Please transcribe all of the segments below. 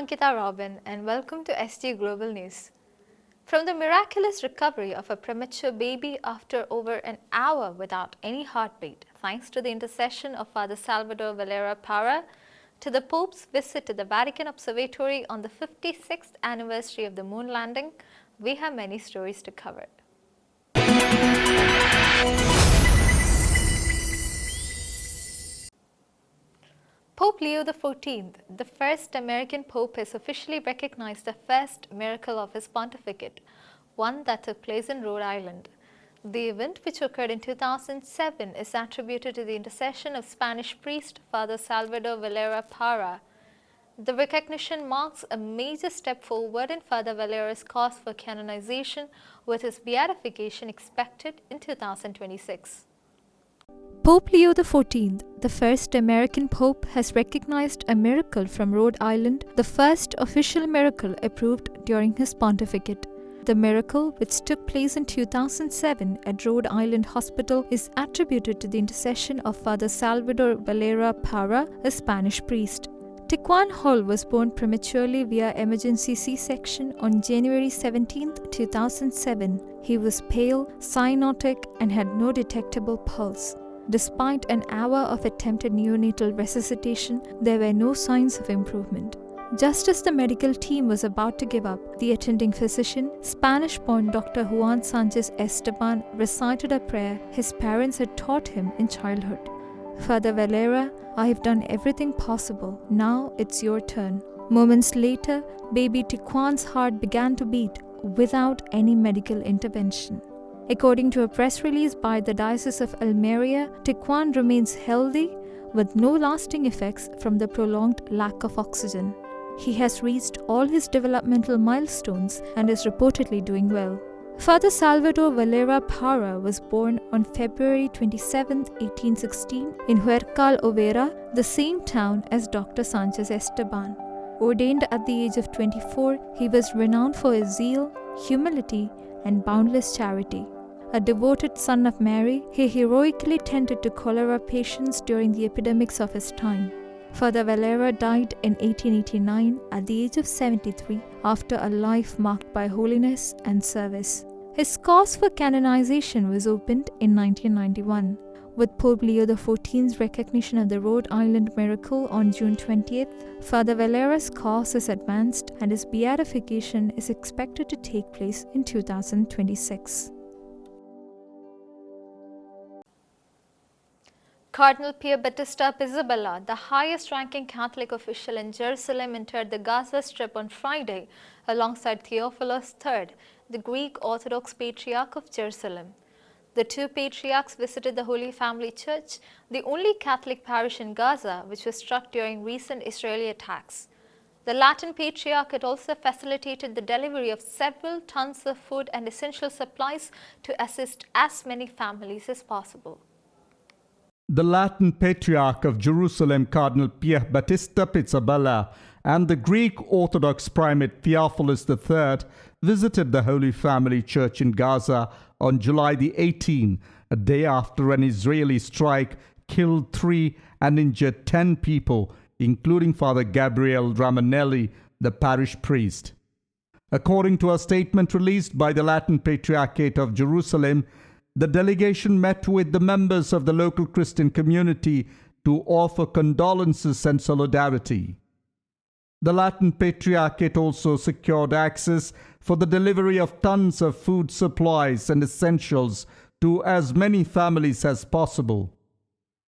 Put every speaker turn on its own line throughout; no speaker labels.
Ankita Robin and welcome to SG Global News. From the miraculous recovery of a premature baby after over an hour without any heartbeat, thanks to the intercession of Father Salvador Valera Parra, to the Pope's visit to the Vatican Observatory on the 56th anniversary of the moon landing, we have many stories to cover. Pope Leo XIV, the first American pope, has officially recognized the first miracle of his pontificate, one that took place in Rhode Island. The event, which occurred in 2007, is attributed to the intercession of Spanish priest Father Salvador Valera Parra. The recognition marks a major step forward in Father Valera's cause for canonization, with his beatification expected in 2026.
Pope Leo XIV, the first American pope, has recognized a miracle from Rhode Island, the first official miracle approved during his pontificate. The miracle, which took place in 2007 at Rhode Island Hospital, is attributed to the intercession of Father Salvador Valera Parra, a Spanish priest. Tiquan Hall was born prematurely via emergency C-section on January 17, 2007. He was pale, cyanotic, and had no detectable pulse. Despite an hour of attempted neonatal resuscitation, there were no signs of improvement. Just as the medical team was about to give up, the attending physician, Spanish-born Dr. Juan Sanchez Esteban, recited a prayer his parents had taught him in childhood. "Father Valera, I have done everything possible. Now it's your turn." Moments later, baby Tiquan's heart began to beat without any medical intervention. According to a press release by the Diocese of Almeria, Tiquan remains healthy with no lasting effects from the prolonged lack of oxygen. He has reached all his developmental milestones and is reportedly doing well. Father Salvador Valera Parra was born on February 27, 1816 in Huercal Overa, the same town as Dr. Sanchez Esteban. Ordained at the age of 24, he was renowned for his zeal, humility, and boundless charity. A devoted son of Mary, he heroically tended to cholera patients during the epidemics of his time. Father Valera died in 1889 at the age of 73 after a life marked by holiness and service. His cause for canonization was opened in 1991. With Pope Leo XIV's recognition of the Rhode Island miracle on June 20th, Father Valera's cause is advanced and his beatification is expected to take place in 2026.
Cardinal Pier Battista Pizzaballa, the highest-ranking Catholic official in Jerusalem, entered the Gaza Strip on Friday alongside Theophilos III, the Greek Orthodox Patriarch of Jerusalem. The two patriarchs visited the Holy Family Church, the only Catholic parish in Gaza, which was struck during recent Israeli attacks. The Latin Patriarch had also facilitated the delivery of several tons of food and essential supplies to assist as many families as possible.
The Latin Patriarch of Jerusalem, Cardinal Pier Battista Pizzaballa, and the Greek Orthodox Primate Theophilus III visited the Holy Family Church in Gaza on July the 18th, a day after an Israeli strike killed 3 and injured 10 people, including Father Gabriel Ramanelli, the parish priest. According to a statement released by the Latin Patriarchate of Jerusalem, the delegation met with the members of the local Christian community to offer condolences and solidarity. The Latin Patriarchate also secured access for the delivery of tons of food supplies and essentials to as many families as possible.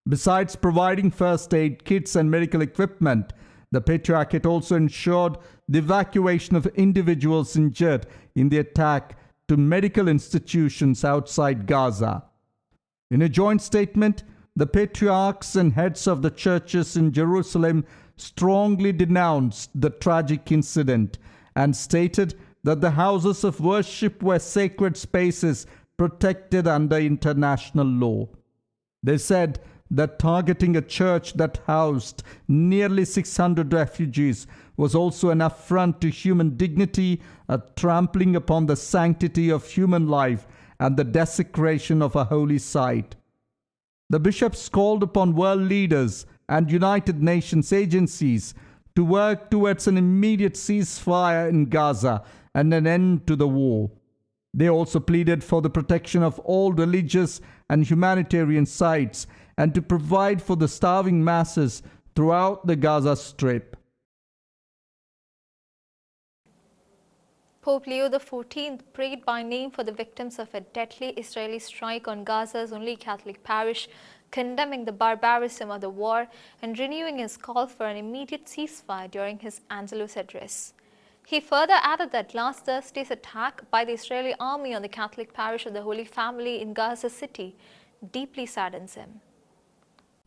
Besides providing first aid kits and medical equipment, the Patriarchate also ensured the evacuation of individuals injured in the attack to medical institutions outside Gaza. In a joint statement, the patriarchs and heads of the churches in Jerusalem strongly denounced the tragic incident and stated that the houses of worship were sacred spaces protected under international law. They said that targeting a church that housed nearly 600 refugees was also an affront to human dignity, a trampling upon the sanctity of human life, and the desecration of a holy site. The bishops called upon world leaders and United Nations agencies to work towards an immediate ceasefire in Gaza and an end to the war. They also pleaded for the protection of all religious and humanitarian sites and to provide for the starving masses throughout the Gaza Strip.
Pope Leo XIV prayed by name for the victims of a deadly Israeli strike on Gaza's only Catholic parish, condemning the barbarism of the war and renewing his call for an immediate ceasefire during his Angelus address. He further added that last Thursday's attack by the Israeli army on the Catholic parish of the Holy Family in Gaza City deeply saddens him.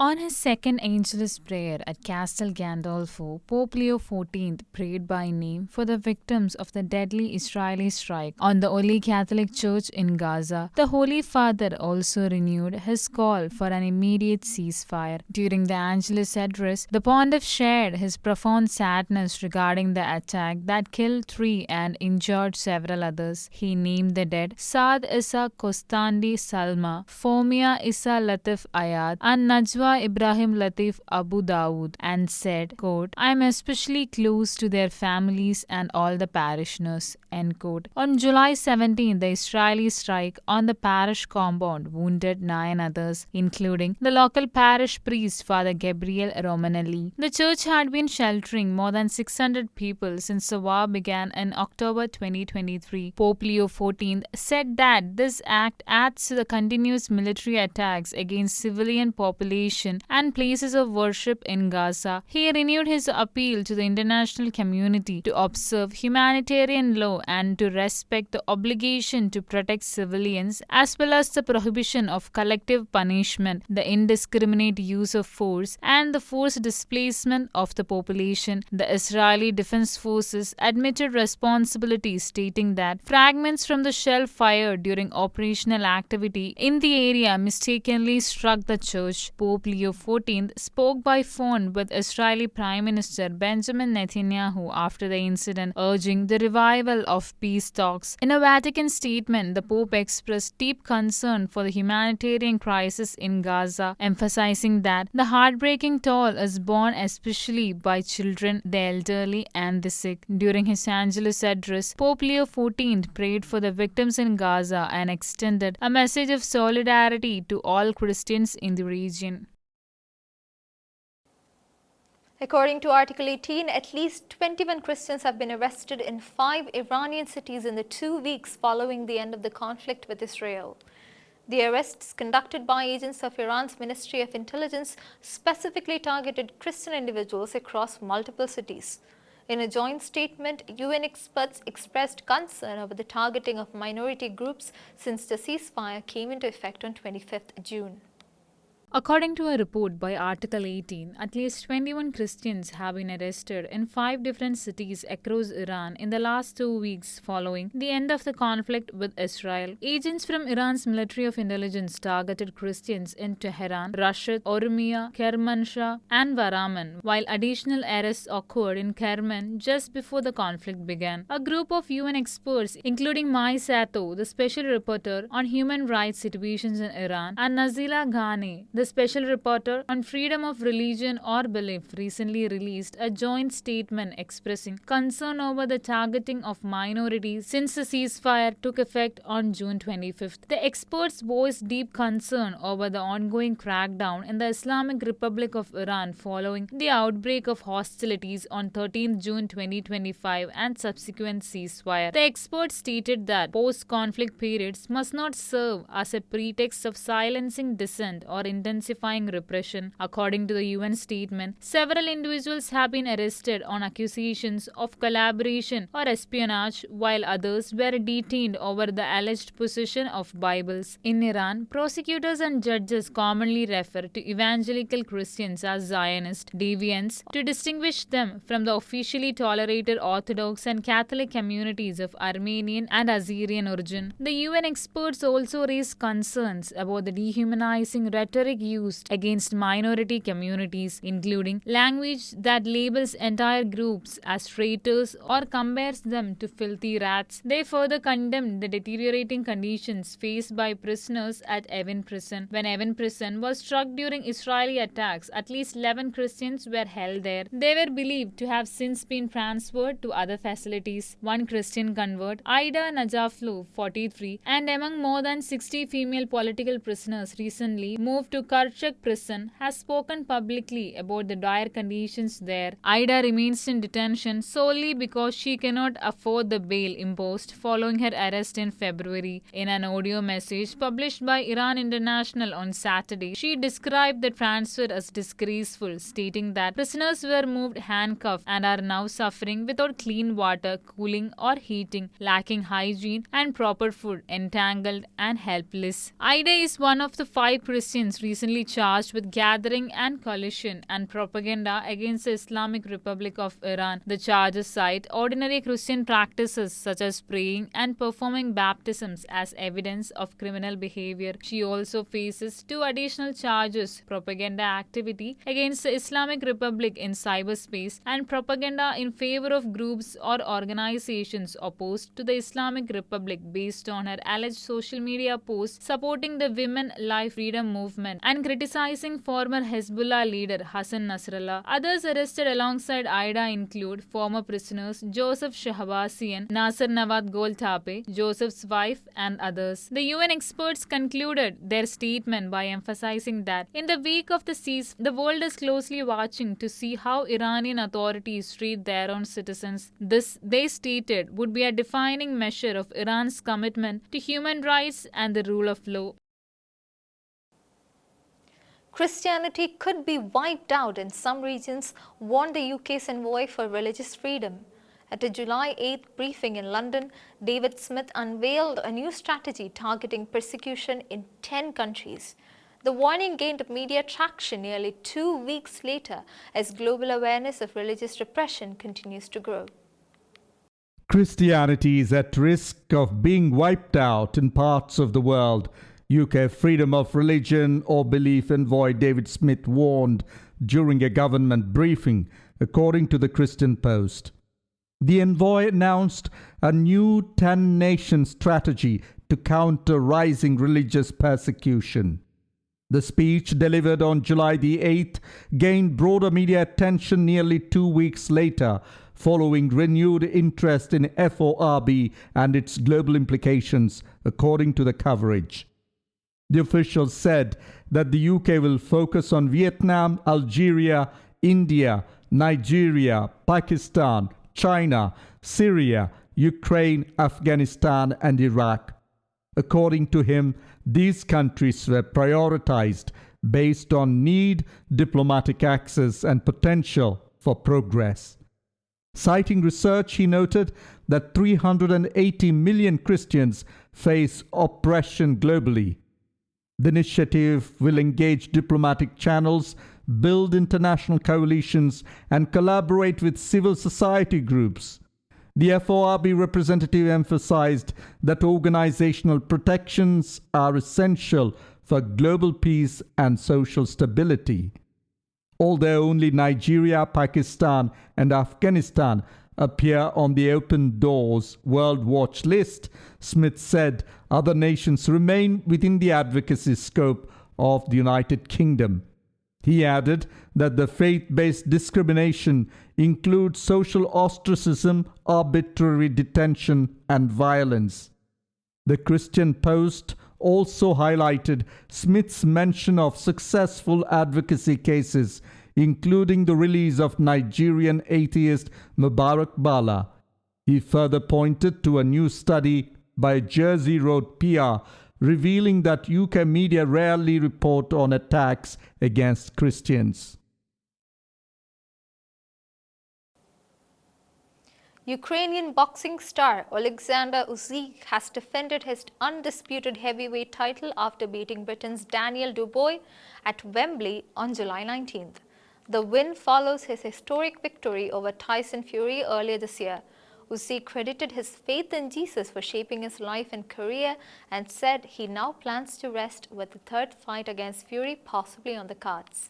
On his second Angelus prayer at Castel Gandolfo, Pope Leo XIV prayed by name for the victims of the deadly Israeli strike on the Holy Catholic Church in Gaza. The Holy Father also renewed his call for an immediate ceasefire. During the Angelus address, the Pontiff shared his profound sadness regarding the attack that killed 3 and injured several others. He named the dead Saad Issa Kostandi Salma, Fomia Issa Latif Ayad, and Najwa Ibrahim Latif Abu Dawood, and said, quote, "I am especially close to their families and all the parishioners." End quote. On July 17, the Israeli strike on the parish compound wounded 9 others, including the local parish priest Father Gabriel Romanelli. The church had been sheltering more than 600 people since the war began in October 2023. Pope Leo XIV said that this act adds to the continuous military attacks against civilian population and places of worship in Gaza. He renewed his appeal to the international community to observe humanitarian law and to respect the obligation to protect civilians, as well as the prohibition of collective punishment, the indiscriminate use of force, and the forced displacement of the population. The Israeli Defense Forces admitted responsibility, stating that fragments from the shell fired during operational activity in the area mistakenly struck the church. Pope Leo XIV spoke by phone with Israeli Prime Minister Benjamin Netanyahu after the incident, urging the revival of peace talks. In a Vatican statement, the Pope expressed deep concern for the humanitarian crisis in Gaza, emphasizing that the heartbreaking toll is borne especially by children, the elderly, and the sick. During his Angelus address, Pope Leo XIV prayed for the victims in Gaza and extended a message of solidarity to all Christians in the region.
According to Article 18, at least 21 Christians have been arrested in 5 Iranian cities in the 2 weeks following the end of the conflict with Israel. The arrests, conducted by agents of Iran's Ministry of Intelligence, specifically targeted Christian individuals across multiple cities. In a joint statement, UN experts expressed concern over the targeting of minority groups since the ceasefire came into effect on 25th June.
According to a report by Article 18, at least 21 Christians have been arrested in 5 different cities across Iran in the last 2 weeks following the end of the conflict with Israel. Agents from Iran's Military of Intelligence targeted Christians in Tehran, Rashid, Ormia, Kermanshah, and Bahraman, while additional arrests occurred in Kerman just before the conflict began. A group of UN experts, including Mai Sato, the special reporter on human rights situations in Iran, and Nazila Ghani, the special reporter on freedom of religion or belief, recently released a joint statement expressing concern over the targeting of minorities since the ceasefire took effect on June 25th. The experts voiced deep concern over the ongoing crackdown in the Islamic Republic of Iran following the outbreak of hostilities on 13th June 2025 and subsequent ceasefire. The experts stated that post-conflict periods must not serve as a pretext of silencing dissent or intensifying repression. According to the UN statement, several individuals have been arrested on accusations of collaboration or espionage, while others were detained over the alleged possession of Bibles. In Iran, prosecutors and judges commonly refer to evangelical Christians as Zionist deviants to distinguish them from the officially tolerated Orthodox and Catholic communities of Armenian and Azerian origin. The UN experts also raised concerns about the dehumanizing rhetoric rhetoric used against minority communities, including language that labels entire groups as traitors or compares them to filthy rats. They further condemned the deteriorating conditions faced by prisoners at Evin prison. When Evin prison was struck during Israeli attacks, at least 11 Christians were held there. They were believed to have since been transferred to other facilities. One Christian convert, Ida Najaflu, 43, and among more than 60 female political prisoners recently moved to Karchak prison, has spoken publicly about the dire conditions there. Ida remains in detention solely because she cannot afford the bail imposed following her arrest in February. In an audio message published by Iran International on Saturday, she described the transfer as disgraceful, stating that prisoners were moved handcuffed and are now suffering without clean water, cooling or heating, lacking hygiene and proper food, entangled and helpless. Ida is one of the 5 Christians recently charged with gathering and coalition and propaganda against the Islamic Republic of Iran. The charges cite ordinary Christian practices such as praying and performing baptisms as evidence of criminal behavior. She also faces 2 additional charges: propaganda activity against the Islamic Republic in cyberspace and propaganda in favor of groups or organizations opposed to the Islamic Republic based on her alleged social media posts supporting the Women Life Freedom Movement and criticizing former Hezbollah leader Hassan Nasrallah. Others arrested alongside Ida include former prisoners Joseph Shahbazian, Nasser Nawad Goltape, Joseph's wife, and others. The UN experts concluded their statement by emphasizing that in the wake of the cease, the world is closely watching to see how Iranian authorities treat their own citizens. This, they stated, would be a defining measure of Iran's commitment to human rights and the rule of law.
Christianity could be wiped out in some regions, warned the UK's Envoy for Religious Freedom. At a July 8th briefing in London, David Smith unveiled a new strategy targeting persecution in 10 countries. The warning gained media traction nearly 2 weeks later as global awareness of religious repression continues to grow.
Christianity is at risk of being wiped out in parts of the world, UK Freedom of Religion or Belief Envoy David Smith warned during a government briefing, according to the Christian Post. The envoy announced a new 10-nation strategy to counter rising religious persecution. The speech, delivered on July the 8th, gained broader media attention nearly 2 weeks later, following renewed interest in FORB and its global implications, according to the coverage. The officials said that the UK will focus on Vietnam, Algeria, India, Nigeria, Pakistan, China, Syria, Ukraine, Afghanistan, and Iraq. According to him, these countries were prioritized based on need, diplomatic access, and potential for progress. Citing research, he noted that 380 million Christians face oppression globally. The initiative will engage diplomatic channels, build international coalitions, and collaborate with civil society groups. The FORB representative emphasized that organizational protections are essential for global peace and social stability. Although only Nigeria, Pakistan, and Afghanistan appear on the Open Doors World Watch list, Smith said other nations remain within the advocacy scope of the United Kingdom. He added that the faith-based discrimination includes social ostracism, arbitrary detention, and violence. The Christian Post also highlighted Smith's mention of successful advocacy cases, including the release of Nigerian atheist Mubarak Bala. He further pointed to a new study by Jersey Road PR revealing that UK media rarely report on attacks against Christians.
Ukrainian boxing star Alexander Usyk has defended his undisputed heavyweight title after beating Britain's Daniel Dubois at Wembley on July 19th. The win follows his historic victory over Tyson Fury earlier this year. Usyk credited his faith in Jesus for shaping his life and career and said he now plans to rest with the third fight against Fury possibly on the cards.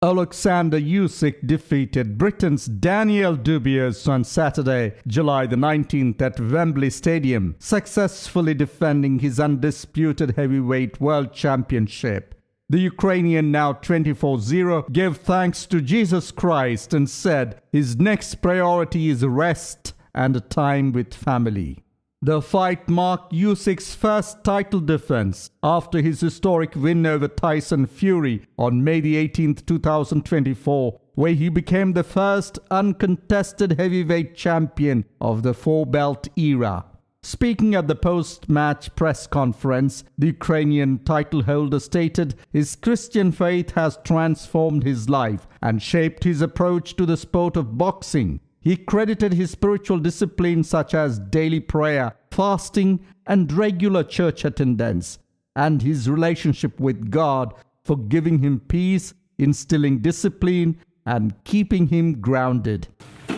Alexander Usyk defeated Britain's Daniel Dubious on Saturday, July the 19th at Wembley Stadium, successfully defending his undisputed heavyweight world championship. The Ukrainian, now 24-0, gave thanks to Jesus Christ and said his next priority is rest and a time with family. The fight marked Usyk's first title defense after his historic win over Tyson Fury on May 18, 2024, where he became the first uncontested heavyweight champion of the four-belt era. Speaking at the post-match press conference, the Ukrainian title holder stated his Christian faith has transformed his life and shaped his approach to the sport of boxing. He credited his spiritual disciplines such as daily prayer, fasting, and regular church attendance, and his relationship with God for giving him peace, instilling discipline, and keeping him grounded.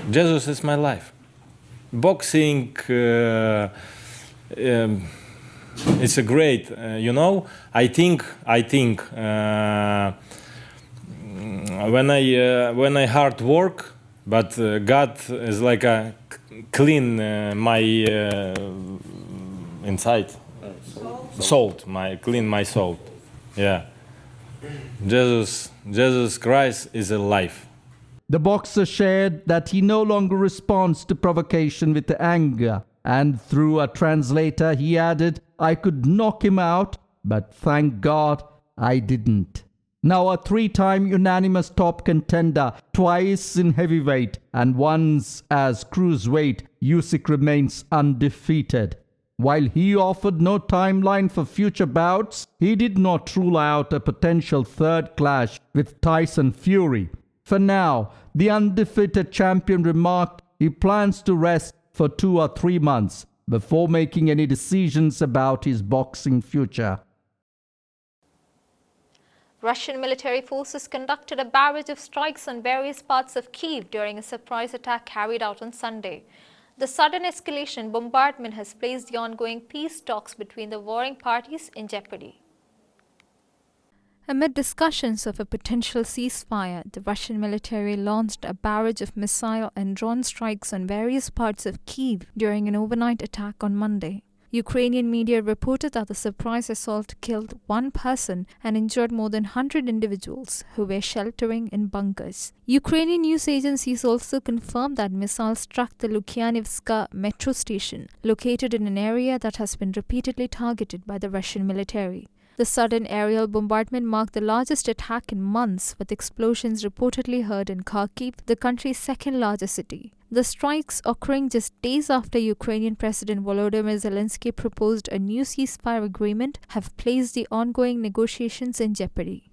Jesus is my life. Boxing, it's a great, I think when I hard work, but God is like a clean my inside salt, clean my soul. Yeah, Jesus Christ is alive.
The boxer shared that he no longer responds to provocation with anger, and through a translator he added, "I could knock him out, but thank God I didn't." Now a three-time unanimous top contender, twice in heavyweight and once as cruiserweight, Usyk remains undefeated. While he offered no timeline for future bouts, he did not rule out a potential third clash with Tyson Fury. For now, the undefeated champion remarked he plans to rest for 2 or 3 months before making any decisions about his boxing future.
Russian military forces conducted a barrage of strikes on various parts of Kyiv during a surprise attack carried out on Sunday. The sudden escalation bombardment has placed the ongoing peace talks between the warring parties in jeopardy.
Amid discussions of a potential ceasefire, the Russian military launched a barrage of missile and drone strikes on various parts of Kyiv during an overnight attack on Monday. Ukrainian media reported that the surprise assault killed 1 person and injured more than 100 individuals who were sheltering in bunkers. Ukrainian news agencies also confirmed that missiles struck the Lukyanivska metro station, located in an area that has been repeatedly targeted by the Russian military. The sudden aerial bombardment marked the largest attack in months, with explosions reportedly heard in Kharkiv, the country's second-largest city. The strikes, occurring just days after Ukrainian President Volodymyr Zelensky proposed a new ceasefire agreement, have placed the ongoing negotiations in jeopardy.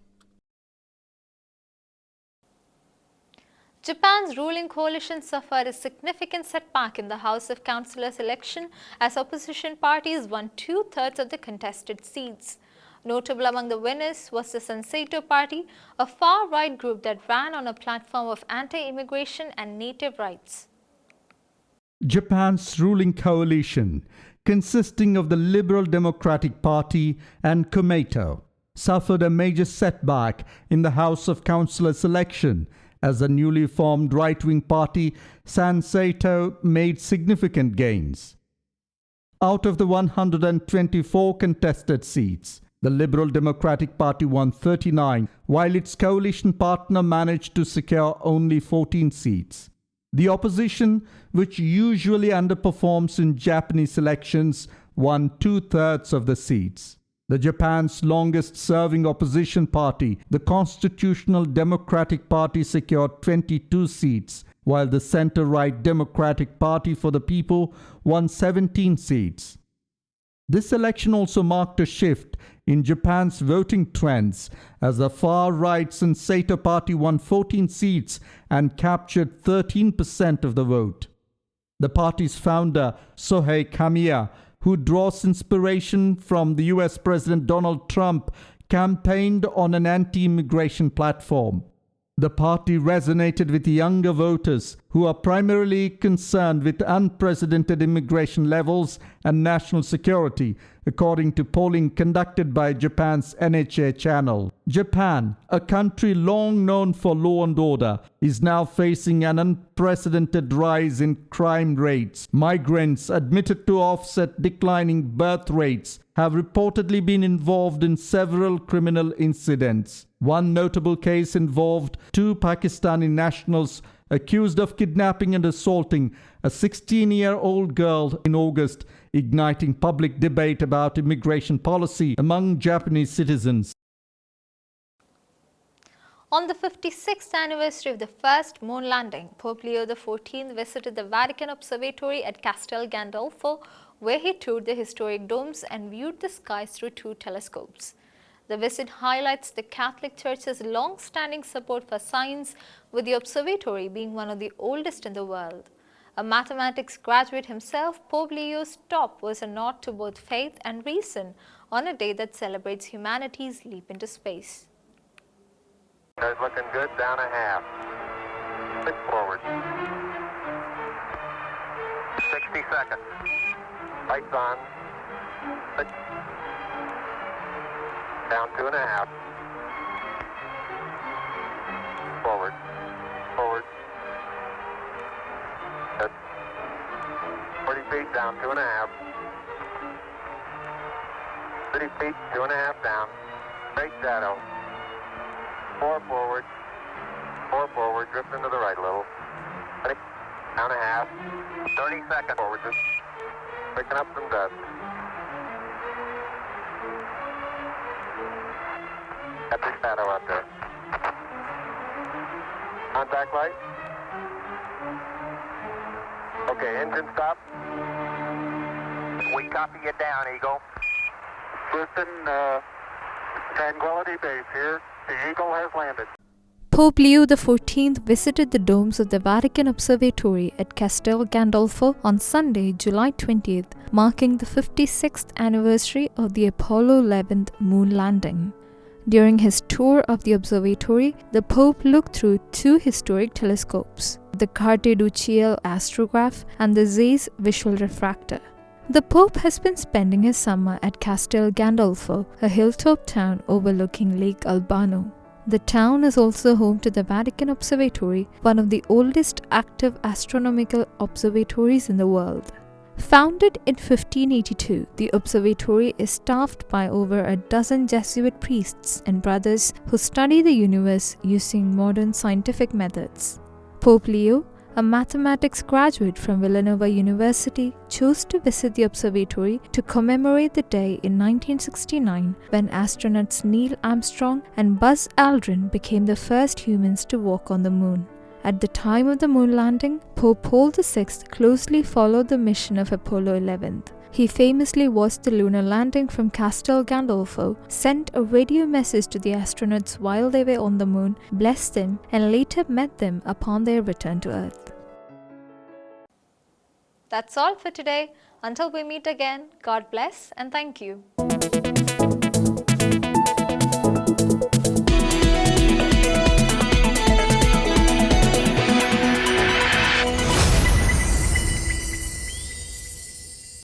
Japan's ruling coalition suffered a significant setback in the House of Councillors election as opposition parties won 2/3 of the contested seats. Notable among the winners was the Sensato Party, a far-right group that ran on a platform of anti-immigration and native rights.
Japan's ruling coalition, consisting of the Liberal Democratic Party and Komeito, suffered a major setback in the House of Councillors election as the newly formed right-wing party Sensato made significant gains. Out of the 124 contested seats, the Liberal Democratic Party won 39, while its coalition partner managed to secure only 14 seats. The opposition, which usually underperforms in Japanese elections, won 2/3 of the seats. The Japan's longest-serving opposition party, the Constitutional Democratic Party, secured 22 seats, while the center-right Democratic Party for the People won 17 seats. This election also marked a shift in Japan's voting trends, as the far-right Sensato Party won 14 seats and captured 13% of the vote. The party's founder, Sohei Kamiya, who draws inspiration from the US President Donald Trump, campaigned on an anti-immigration platform. The party resonated with younger voters who are primarily concerned with unprecedented immigration levels and national security, according to polling conducted by Japan's NHK channel. Japan, a country long known for law and order, is now facing an unprecedented rise in crime rates. Migrants admitted to offset declining birth rates have reportedly been involved in several criminal incidents. One notable case involved two Pakistani nationals accused of kidnapping and assaulting a 16-year-old girl in August, igniting public debate about immigration policy among Japanese citizens.
On the 56th anniversary of the first moon landing, Pope Leo XIV visited the Vatican Observatory at Castel Gandolfo, where he toured the historic domes and viewed the skies through two telescopes. The visit highlights the Catholic Church's long-standing support for science, with the observatory being one of the oldest in the world. A mathematics graduate himself, Pope Leo's talk was a nod to both faith and reason on a day that celebrates humanity's leap into space.
Guys looking good, down a half. 6 forward. 60 seconds. Lights on. 6. Down 2.5. Forward. Forward. Good. 40 feet down 2.5. 30 feet, 2.5 down. Straight shadow. 4 forward. 4 forward. Drift into the right a little. Ready? Down a half. 30 seconds forward. Just picking up some dust. Got the shadow out there. Contact light. Okay, engine stop. We copy you down, Eagle. Houston, Tranquility Base here. The Eagle has landed.
Pope Leo XIV visited the domes of the Vatican Observatory at Castel Gandolfo on Sunday, July 20th, marking the 56th anniversary of the Apollo 11 moon landing. During his tour of the observatory, the Pope looked through two historic telescopes, the Carte du Ciel astrograph and the Zeiss visual refractor. The Pope has been spending his summer at Castel Gandolfo, a hilltop town overlooking Lake Albano. The town is also home to the Vatican Observatory, one of the oldest active astronomical observatories in the world. Founded in 1582, the observatory is staffed by over a dozen Jesuit priests and brothers who study the universe using modern scientific methods. Pope Leo, a mathematics graduate from Villanova University, chose to visit the observatory to commemorate the day in 1969 when astronauts Neil Armstrong and Buzz Aldrin became the first humans to walk on the moon. At the time of the moon landing, Pope Paul VI closely followed the mission of Apollo 11. He famously watched the lunar landing from Castel Gandolfo, sent a radio message to the astronauts while they were on the moon, blessed them, and later met them upon their return to Earth.
That's all for today. Until we meet again, God bless and thank you.